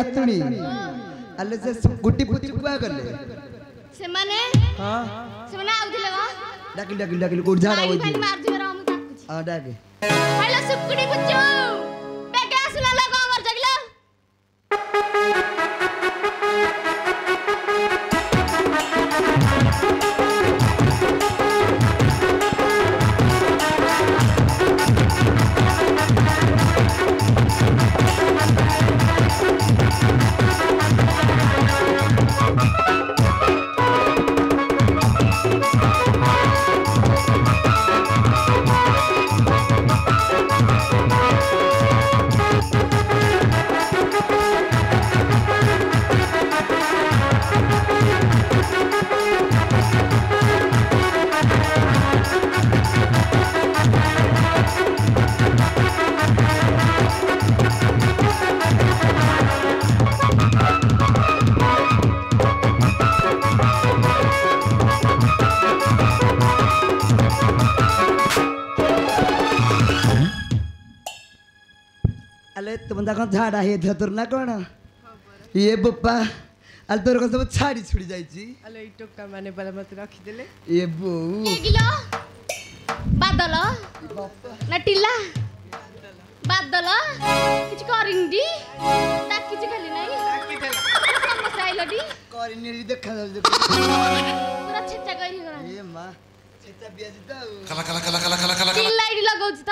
नातुणी अल्ले से गुटी पुटी कुआ गले से माने हां से माने आउथिले वा डाकिल कोड झाड़ा होई भाई मार दियो राम ताकुची हां डाके हेलो सुकुडी पुचू बेके आसला लोग हमर जगला बंदा कौन झाड़ा है धतुर ना कौन ये बप्पा अल तोर को सब छाड़ी छुड़ी जाई छी अले ई टोका माने बला मत रखी देले ये बो के गिलो बादल ना टिल्ला बादल किछ करिंदी ताक किछ खाली नहीं समस्या आइलडी करिनी देखा जाऊ पूरा छेचा गई गरा ये मां छेचा बियाजी त कला टिल्ला आइडी लगाउ छ त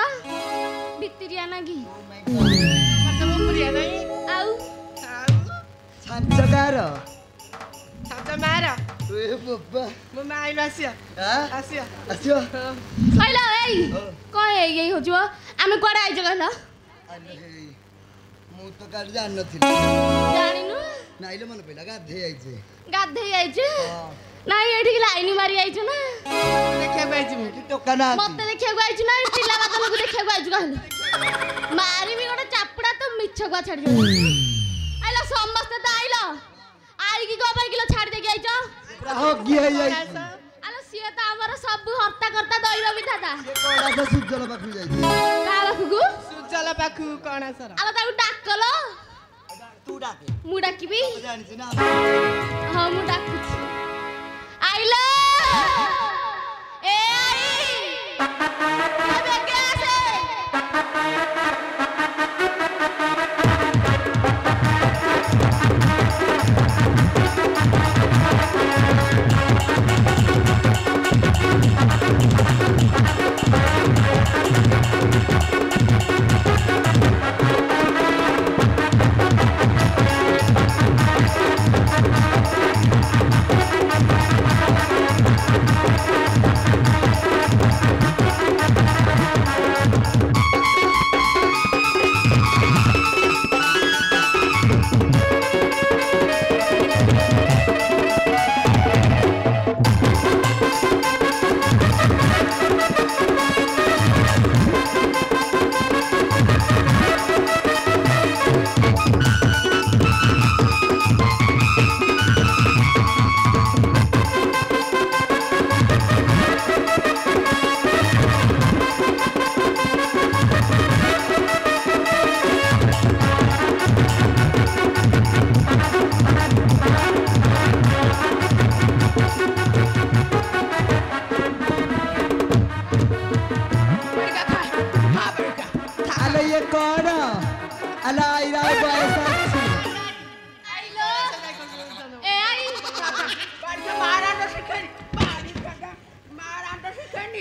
भित्रिया नागी मतलब उपरिया नहीं आउ छांचगार छाता मारा ए बप्पा म माइल आसिया हां आसिया आसियो हैला ए कहे यही हो जो आमे कोडा आइजो गला मु तो काल जान नथिल जानिनु नाइले मन पहिला गाधे आइछे गाधे आइजो नाही एठी लाइनी मारी आइजो ना देखा बाइजी मु टोका ना मते देखिया गो आइजो ना टिल्ला बादल को देखिया गो आइजो गला मारी भी गोटा चापड़ा तो मिछ गवा छाड़ जो आइला समस्त त आइला आई की गोबर किलो छाड़ दे के आइजो पूरा हो गई है आलो सिए त हमर सब हर्ता करता दैव विधाता कोडा से सुजल बाखु जाई का बाखुगु सुजल पाखु कोणा सर आलो ताकु डाकलो तू डाके मु डाकिबी जानि छी ना हां मु डाकुछि आइला ए आई अबे के आसे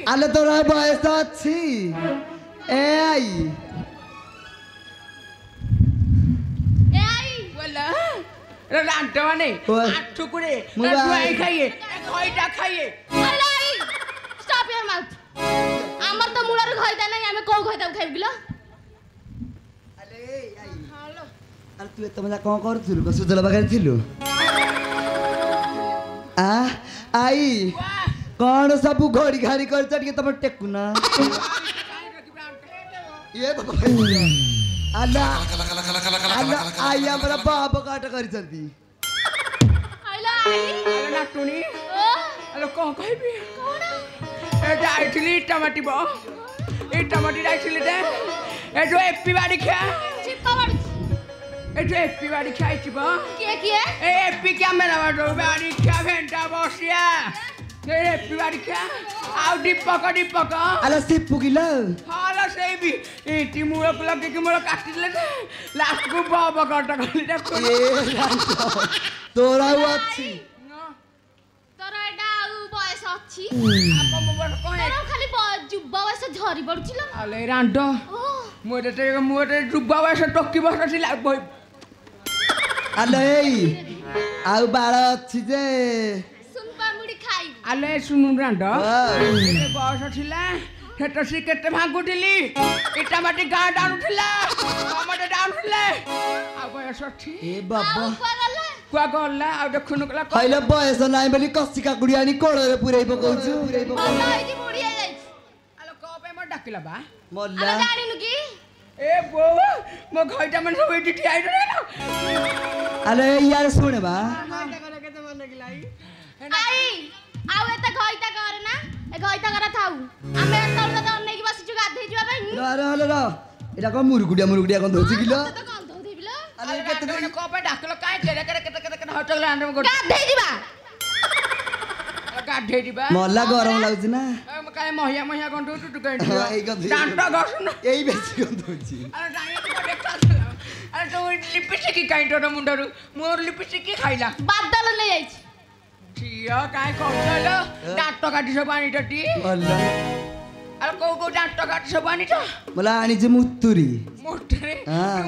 आले तोरा बयस अछि ए आई बोला रे लांटवा नहीं ठुकुरे दुआई खाइए खइटा खाइए अरे आई स्टॉप योर माउथ हमर तो मुलार खइता नहीं हमें को खइता खाइब गिलो अले आई हालो अरे तू एत मजा कोन करथुलु को सुजल बगार थिलु आ आई कौन सब घोड़ी घाड़ी कर चढ़ के तुम टेकुना ये अल्लाह अल्लाह आई हमरा बाप काट कर चलती आइला आई नाटुनी अरे कौन कहबी कोन ए जाइथिली टमाटी बो ए टमाटी जाइथिली दे ए जो एपी बाड़ी खा चिपका बाड़ी एठे एपी बाड़ी खाइछि बा किए ए एपी कैमरा बाडो बाड़ी खा भेंटा बसिया ए एपी बाड़ी खा आउ दीपक आला सिप्पु किलो हाला सेई भी इटी मूळ लगे कि मूळ काटिले लास्ट को बाबा काटा खाली देखो ए तोरा अछि तोर एटा बयस अछि आप मोबाइल कोहे तोर खाली जुब्बा बयस झरी पडुछिलो आले रांडो मोरे जुब्बा बयस टक्की बसथिला आले आउ बाळ अछि जे सुनपा मुडी खाई आले सुनु रांडो बयस थिला हेटा सी केते भागुटिली इटा माटी गा डाउनथिला हमडे डाउनथिले आ बयस अछि ए बाबा कुआ गल्ला आ देखुनु कला खइले बयस नाइ बोली कसी काकुडी आनी कोळरे पुरै पकौछु मल्ला इति मुडी आ जाई आलो कपे म डाकिला बा मल्ला अरे जानिनु की ए बो मो घइटा मन सब इटी आइ रे आले यार सुन बा केते मन गिलाई आई आउ एते घइता करे ना ए घइता करा थाउ आमे तल त अन्नै की बसिचु गाधै जिवा भाई र एटा को मुरुगुडिया कोन दोछि किलो त कोन धौ देबिलो आले केते मन कपे डाकलो काई केरे केते हटल आंडम गड गाधै जिवा गाधै दिबा मल्ला गरम लाଗୁଛି ना म काई महिया गंडो टुटु गइल एई गंधै डांटा गसन एई बेसी कोन दोछि अरे डाइए तो देखा अरे तो लिपस्टिक की काई तो मुंडरू मोर लिपस्टिक की खाइला बादल ले जाई छिया काई करछलो डांटा काटी सब पानी टटी मल्ला अरे को डांटा काटी सब पानी त मला आणि जे मुत्तुरी मोटरे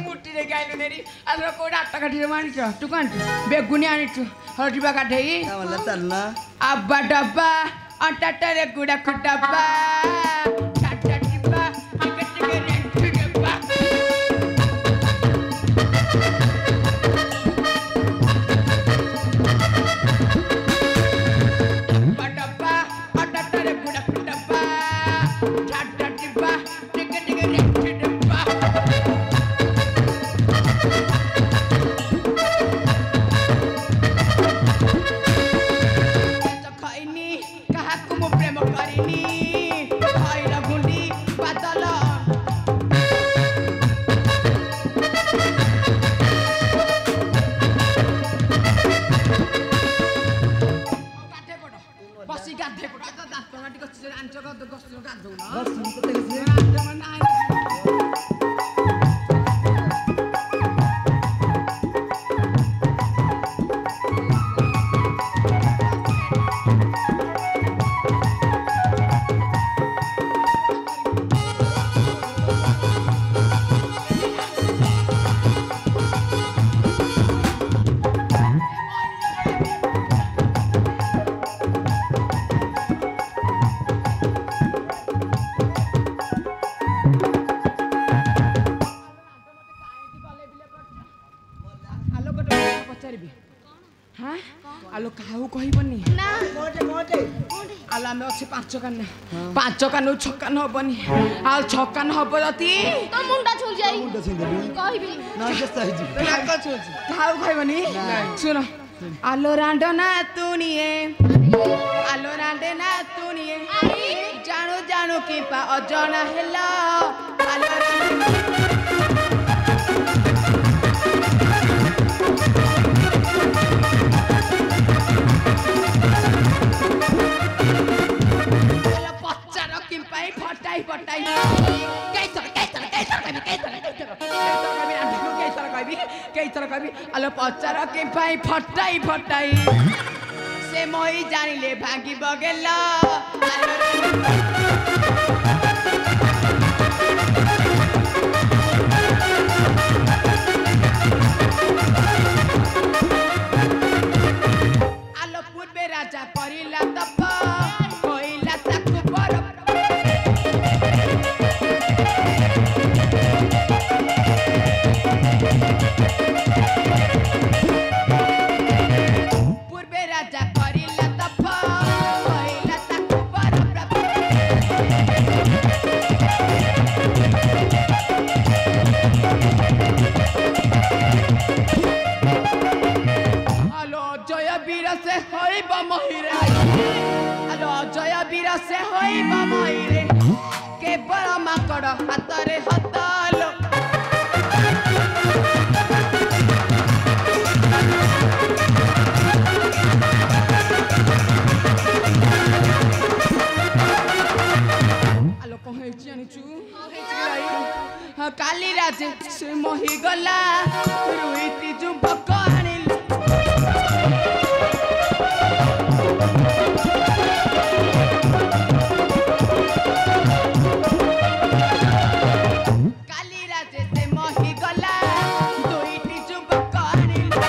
मुट्टी रे गाइलो नेरी अरे को डांटा काटी सब पानी त तू कांट बेगुनी आनी तू हरदिबा काटेई मला चल ना अब्बा डब्बा अंटाटरे गुडा खडब्बा टाटा डिब्बा टिकट के रेंट डिब्बा डब्बा अंटाटरे गुडा खडब्बा टाटा डिब्बा टिकट के रेंट डिब्बा आलो काहू कहबनी ना आलो आमे अच्छे पांच कान छक्कान हबनी आल छक्कान हब जति तो मुंडा छुल जाई मुंडा छिंदेली कहबी ना जस्ता हिजी काहू कहबनी सुन आलो रांडो ना तुनिए आलो रांडे ना तुनिए जानो जानो कि पा अजना हेला आलो पटाई आलो पचार के पाई फटाई से मई जानिले भागी बगेल आलो पूर्वे राजा करिला तप कइला ताकु बरफ पूर्वे राजा करिला तप कइला ताकु बरफ आलो जय वीर से होइब महिरे आलो जय वीर से होइब महिरे केवल माकड़ हातरे हतालो ଜାଣିଛୁ କାଲି ରାତି ସେ ମହିଗଲା ରୁଇତି ଯୁବକ ଆଣିଲୁ କାଲି ରାତି ସେ ମହିଗଲା ଦୁଇଟି ଯୁବକ ଆଣିଲୁ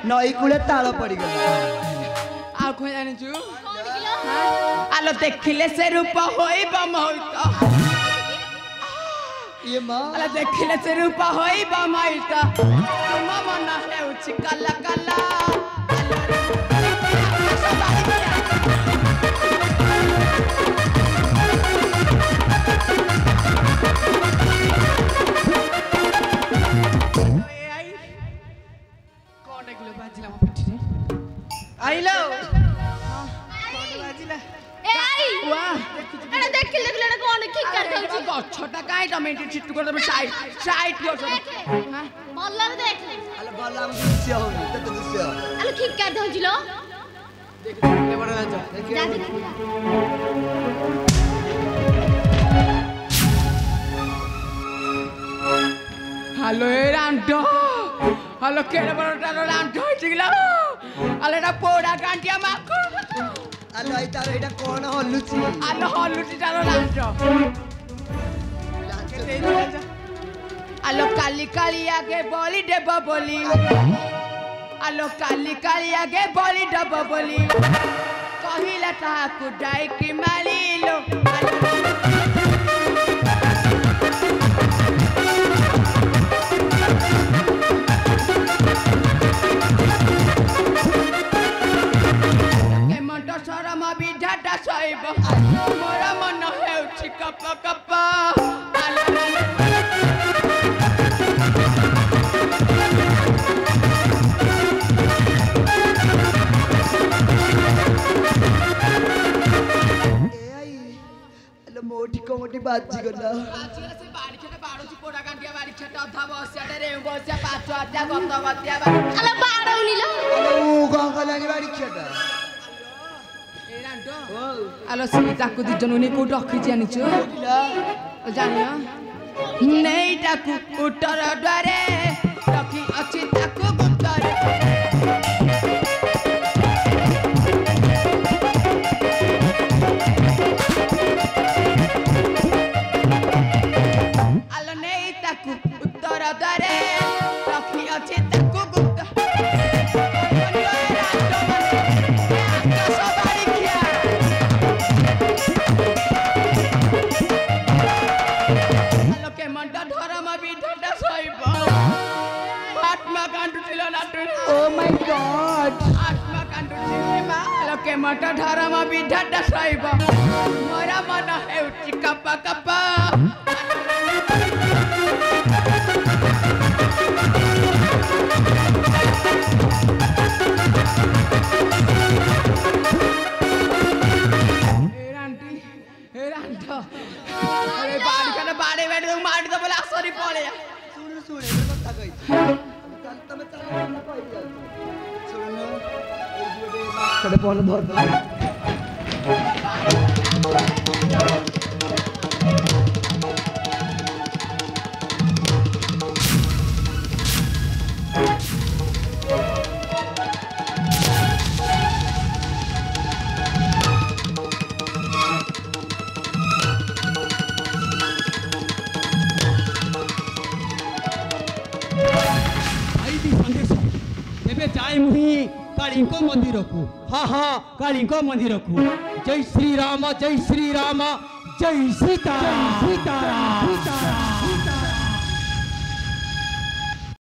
नई कूले ताल पड़गला आ कोई जानिछु आलो देखिले से रूप होइब मोहित ये मां आलो देखिले से रूप होइब मोहित तुम मन हेउछि कला कला आइलो ए आई वाह एड़ा देखिले देखिले कोन की कर दउछि गछटा काई टमेटी छिटू कर साइड साइड हो हां बल्लर देख अल बल्ला में दृश्य होनी तो दृश्य अल की कर दउछि लो देख ले बड़ा ना जा जा देख हेलो ए रांडो हेलो केड़ा बड़ा रांडो होइतिला अलेडा पोड़ा कांटिया माको अल आई तार एटा कोन हल्लुची आलो हल्लुची तारो रांडो आलो काली काली आगे बोली देब बोली आलो काली काली आगे बोली देब बोली कहिला ताकू डाई की मारिलो शरम विधाता सहिब मोर मन हेउछि कप कप मोटी कोमटी बाजी गला से बाड़ी खेते बाड़ुछि पोड़ा कांटिया बाड़ी खेते अधा बसिया रे बसिया पाछ अध्या गत बतिया अल बाड़ौनी लो ओ गंगलानी बाड़ी खेता आलो सी ताकू दी जनुनी को रखी जानिछु जानियो नहीं ताकू उतर द्वारे रखी अछि ताकू गुप्तरे आलो नहीं ताकू उतर द्वारे रखी अछि ताकू गुप्त Oh my God! आत्मा कांडु चिमा लोके मट धर्म विधाता सहिब मोरा मन हेउछि कप कप ए रांडो अरे बाड़ी खाने बाड़े बैठ तो मार दो बोले आसरी पड़े सुन सुन एक बात कहि तमे चल ना कहि जा सुन ए जोडे मास्टर पहन धर दो जाए मुही कालिंको मंदिर को हाँ हाँ कालिंको मंदिर को जय श्री राम जय श्री राम जय सीताराम सीताराम